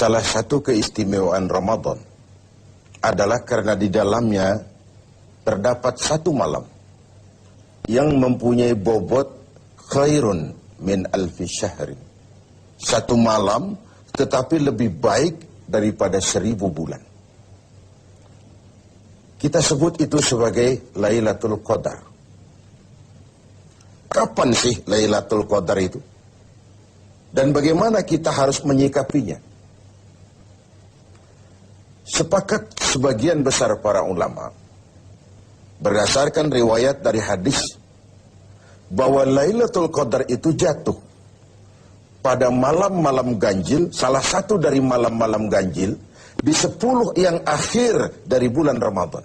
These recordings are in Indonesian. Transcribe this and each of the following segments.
salah satu keistimewaan Ramadan adalah karena di dalamnya terdapat satu malam yang mempunyai bobot khairun min alfi syahrin. Satu malam tetapi lebih baik daripada 1000 bulan. Kita sebut itu sebagai Lailatul Qadar. Kapan sih Lailatul Qadar itu? Dan bagaimana kita harus menyikapinya? Sepakat sebagian besar para ulama berdasarkan riwayat dari hadis bahwa Lailatul Qadar itu jatuh pada malam-malam ganjil, salah satu dari malam-malam ganjil di 10 yang akhir dari bulan Ramadan.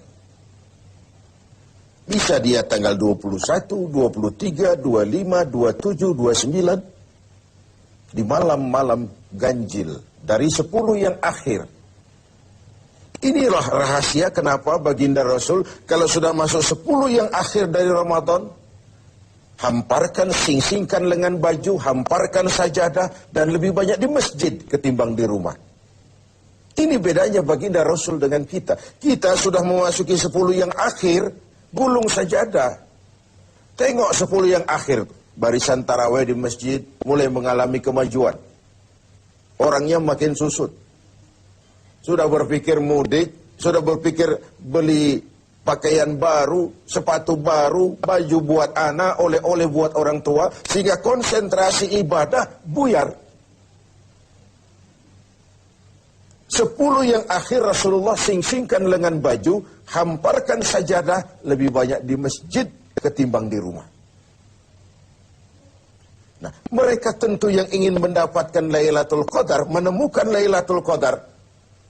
Bisa dia tanggal 21, 23, 25, 27, 29 di malam-malam ganjil dari 10 yang akhir. Inilah rahasia kenapa baginda Rasul kalau sudah masuk 10 yang akhir dari Ramadan, hamparkan, sing-singkan lengan baju, hamparkan sajadah, dan lebih banyak di masjid ketimbang di rumah. Ini bedanya baginda Rasul dengan kita. Kita sudah memasuki 10 yang akhir, gulung sajadah. Tengok 10 yang akhir, barisan tarawih di masjid mulai mengalami kemajuan. Orangnya makin susut. Sudah berpikir mudik, sudah berpikir beli pakaian baru, sepatu baru, baju buat anak, oleh-oleh buat orang tua, sehingga konsentrasi ibadah buyar. 10 yang akhir Rasulullah sing-singkan lengan baju, hamparkan sajadah, lebih banyak di masjid ketimbang di rumah. Nah, mereka tentu yang ingin mendapatkan Lailatul Qadar, menemukan Lailatul Qadar,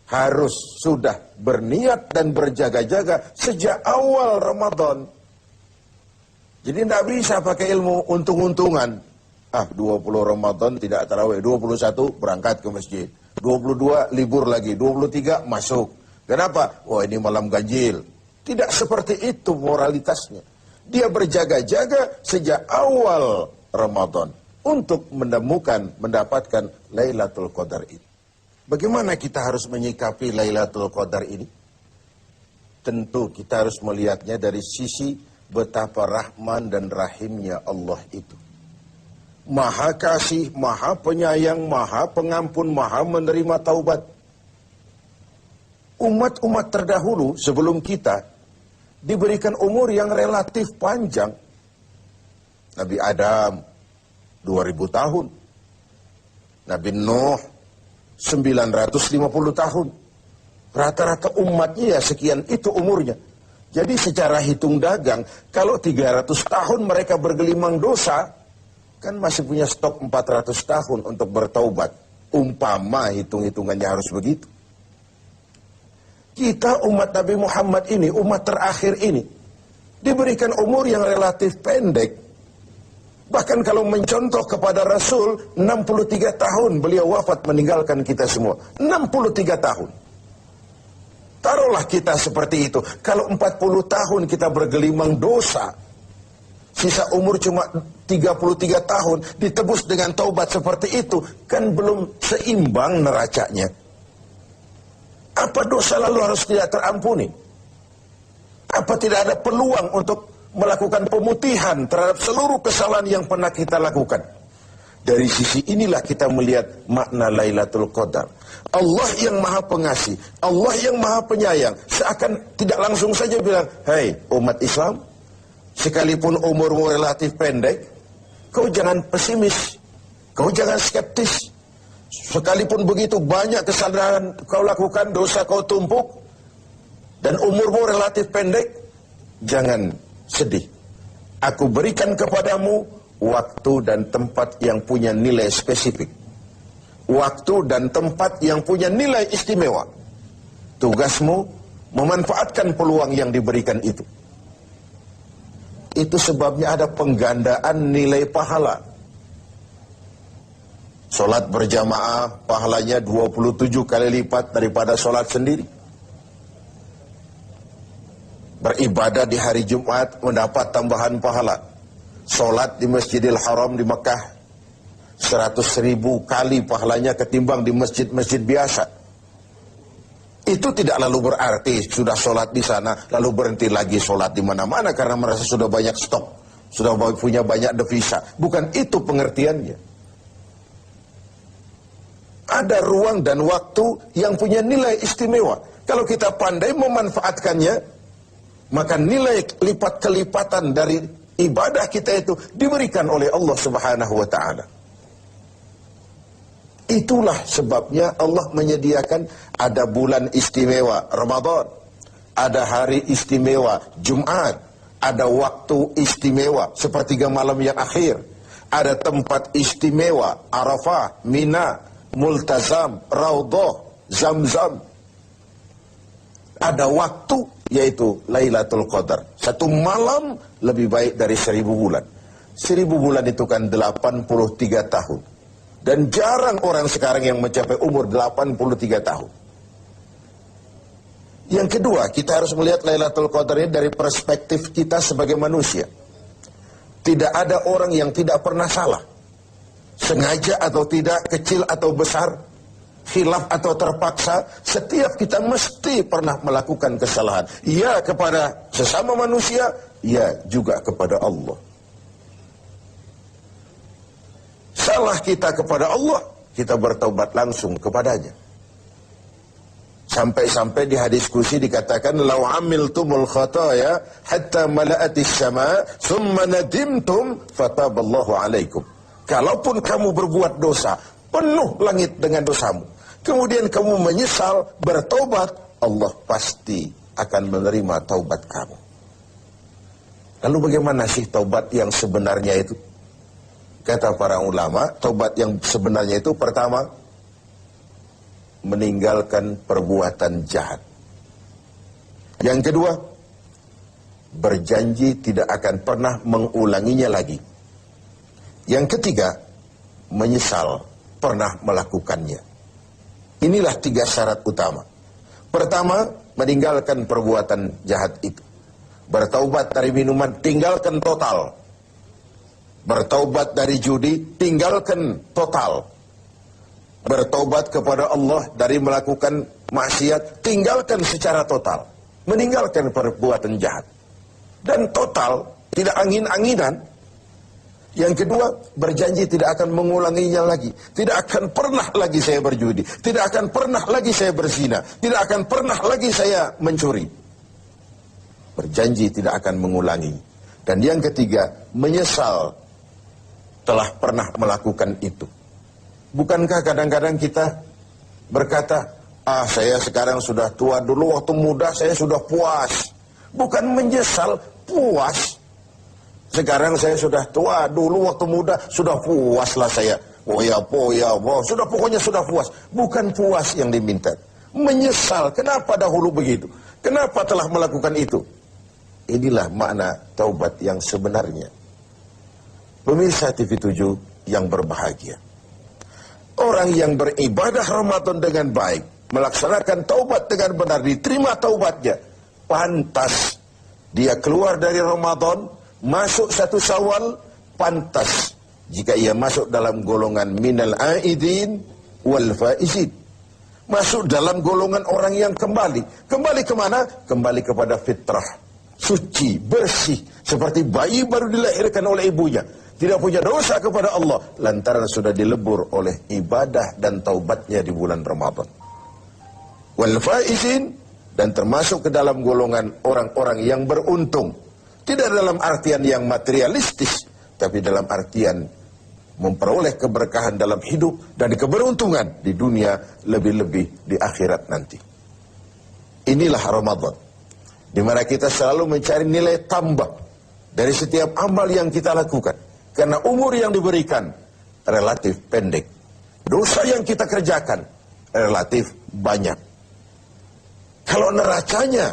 harus sudah berniat dan berjaga-jaga sejak awal Ramadan. Jadi tidak bisa pakai ilmu untung-untungan. 20 Ramadan tidak tarawih, 21 berangkat ke masjid, 22 libur lagi, 23 masuk. Kenapa? Wah, ini malam ganjil. Tidak seperti itu moralitasnya. Dia berjaga-jaga sejak awal Ramadan untuk mendapatkan Lailatul Qadar ini. Bagaimana kita harus menyikapi Lailatul Qadar ini? Tentu kita harus melihatnya dari sisi betapa rahman dan rahimnya Allah itu. Maha kasih, maha penyayang, maha pengampun, maha menerima taubat. Umat-umat terdahulu sebelum kita diberikan umur yang relatif panjang. Nabi Adam 2000 tahun. Nabi Nuh 950 tahun. Rata-rata umatnya ya sekian itu umurnya. Jadi secara hitung dagang, kalau 300 tahun mereka bergelimang dosa, kan masih punya stok 400 tahun untuk bertaubat. Umpama hitung-hitungannya harus begitu. Kita umat Nabi Muhammad ini, umat terakhir ini, diberikan umur yang relatif pendek. Bahkan kalau mencontoh kepada Rasul, 63 tahun beliau wafat meninggalkan kita semua. 63 tahun. Taruhlah kita seperti itu. Kalau 40 tahun kita bergelimang dosa, sisa umur cuma 33 tahun, ditebus dengan taubat seperti itu, kan belum seimbang neracanya. Apa dosa lalu harus tidak terampuni? Apa tidak ada peluang untuk melakukan pemutihan terhadap seluruh kesalahan yang pernah kita lakukan? Dari sisi inilah kita melihat makna Lailatul Qadar. Allah yang maha pengasih, Allah yang maha penyayang, seakan tidak langsung saja bilang, "Hai umat Islam, sekalipun umurmu relatif pendek, kau jangan pesimis, kau jangan skeptis. Sekalipun begitu banyak kesalahan kau lakukan, dosa kau tumpuk, dan umurmu relatif pendek, jangan sedih. Aku berikan kepadamu waktu dan tempat yang punya nilai spesifik. Waktu dan tempat yang punya nilai istimewa. Tugasmu memanfaatkan peluang yang diberikan itu." Itu sebabnya ada penggandaan nilai pahala. Sholat berjamaah pahalanya 27 kali lipat daripada sholat sendiri. Beribadah di hari Jumat mendapat tambahan pahala. Sholat di Masjidil Haram di Mekah 100.000 kali pahalanya ketimbang di masjid-masjid biasa. Itu tidak lalu berarti sudah sholat di sana lalu berhenti lagi sholat di mana-mana karena merasa sudah banyak stok, sudah punya banyak devisa. Bukan itu pengertiannya. Ada ruang dan waktu yang punya nilai istimewa. Kalau kita pandai memanfaatkannya, maka nilai lipat kelipatan dari ibadah kita itu diberikan oleh Allah Subhanahu wa Ta'ala. Itulah sebabnya Allah menyediakan ada bulan istimewa Ramadan, ada hari istimewa Jumat, ada waktu istimewa sepertiga malam yang akhir, ada tempat istimewa Arafah, Mina, Multazam, Raudhah, Zamzam. Ada waktu yaitu Lailatul Qadar. Satu malam lebih baik dari 1000 bulan. 1000 bulan itu kan 83 tahun. Dan jarang orang sekarang yang mencapai umur 83 tahun. Yang kedua, kita harus melihat Lailatul Qadar ini dari perspektif kita sebagai manusia. Tidak ada orang yang tidak pernah salah. Sengaja atau tidak, kecil atau besar, khilaf atau terpaksa, setiap kita mesti pernah melakukan kesalahan. Ya kepada sesama manusia, ya juga kepada Allah. Salah kita kepada Allah, kita bertaubat langsung kepadanya. Sampai-sampai di hadis kursi dikatakan, "Lau amiltumul khataya hatta mala'atis sama, thumma nadimtum, fataballahu alaikum." Kalaupun kamu berbuat dosa, penuh langit dengan dosamu, kemudian kamu menyesal, bertobat, Allah pasti akan menerima taubat kamu. Lalu bagaimana sih taubat yang sebenarnya itu? Kata para ulama, taubat yang sebenarnya itu pertama, meninggalkan perbuatan jahat. Yang kedua, berjanji tidak akan pernah mengulanginya lagi. Yang ketiga, menyesal pernah melakukannya. Inilah 3 syarat utama. Pertama, meninggalkan perbuatan jahat itu. Bertaubat dari minuman, tinggalkan total. Bertaubat dari judi, tinggalkan total. Bertaubat kepada Allah dari melakukan maksiat, tinggalkan secara total. Meninggalkan perbuatan jahat. Dan total, tidak angin-anginan. Yang kedua, berjanji tidak akan mengulanginya lagi. Tidak akan pernah lagi saya berjudi. Tidak akan pernah lagi saya berzina. Tidak akan pernah lagi saya mencuri. Berjanji tidak akan mengulangi. Dan yang ketiga, menyesal telah pernah melakukan itu. Bukankah kadang-kadang kita berkata, saya sekarang sudah tua, dulu waktu muda saya sudah puas. Bukan menyesal, puas. Sekarang saya sudah tua, dulu waktu muda sudah puaslah saya. Sudah pokoknya sudah puas. Bukan puas yang diminta. Menyesal, kenapa dahulu begitu? Kenapa telah melakukan itu? Inilah makna taubat yang sebenarnya. Pemirsa TV7 yang berbahagia. Orang yang beribadah Ramadan dengan baik, melaksanakan taubat dengan benar, diterima taubatnya, pantas dia keluar dari Ramadan, masuk 1 Syawal, pantas jika ia masuk dalam golongan minal aidin wal faizin. Masuk dalam golongan orang yang kembali. Kembali kemana? Kembali kepada fitrah. Suci, bersih. Seperti bayi baru dilahirkan oleh ibunya. Tidak punya dosa kepada Allah. Lantaran sudah dilebur oleh ibadah dan taubatnya di bulan Ramadan. Wal faizin, dan termasuk ke dalam golongan orang-orang yang beruntung. Tidak dalam artian yang materialistis, tapi dalam artian memperoleh keberkahan dalam hidup dan keberuntungan di dunia, lebih-lebih di akhirat nanti. Inilah Ramadan, di mana kita selalu mencari nilai tambah dari setiap amal yang kita lakukan. Karena umur yang diberikan relatif pendek. Dosa yang kita kerjakan relatif banyak. Kalau neracanya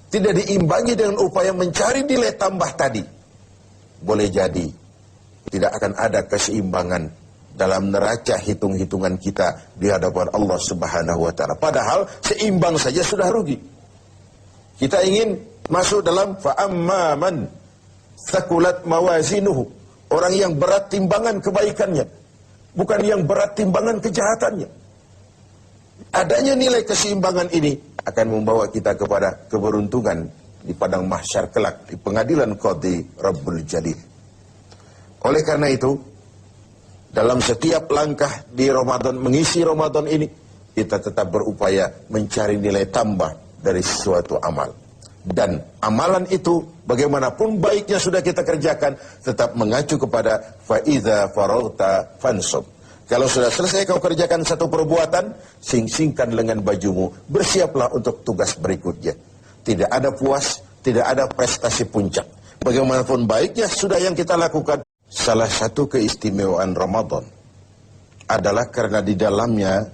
tidak diimbangi dengan upaya mencari nilai tambah tadi, boleh jadi tidak akan ada keseimbangan dalam neraca hitung-hitungan kita di hadapan Allah Subhanahu wa Ta'ala. Padahal seimbang saja sudah rugi. Kita ingin masuk dalam fa'amman thaqulat mawazinuhu, Orang yang berat timbangan kebaikannya, bukan yang berat timbangan kejahatannya. Adanya nilai keseimbangan ini akan membawa kita kepada keberuntungan di padang mahsyar kelak, di pengadilan Qadhi Rabbul Jalil. Oleh karena itu, dalam setiap langkah di Ramadan, mengisi Ramadan ini, kita tetap berupaya mencari nilai tambah dari suatu amal. Dan amalan itu, bagaimanapun baiknya sudah kita kerjakan, tetap mengacu kepada fa'idha faragta fansub. Kalau sudah selesai kau kerjakan satu perbuatan, sing-singkan lengan bajumu, bersiaplah untuk tugas berikutnya. Tidak ada puas, tidak ada prestasi puncak. Bagaimanapun baiknya sudah yang kita lakukan. Salah satu keistimewaan Ramadan adalah karena di dalamnya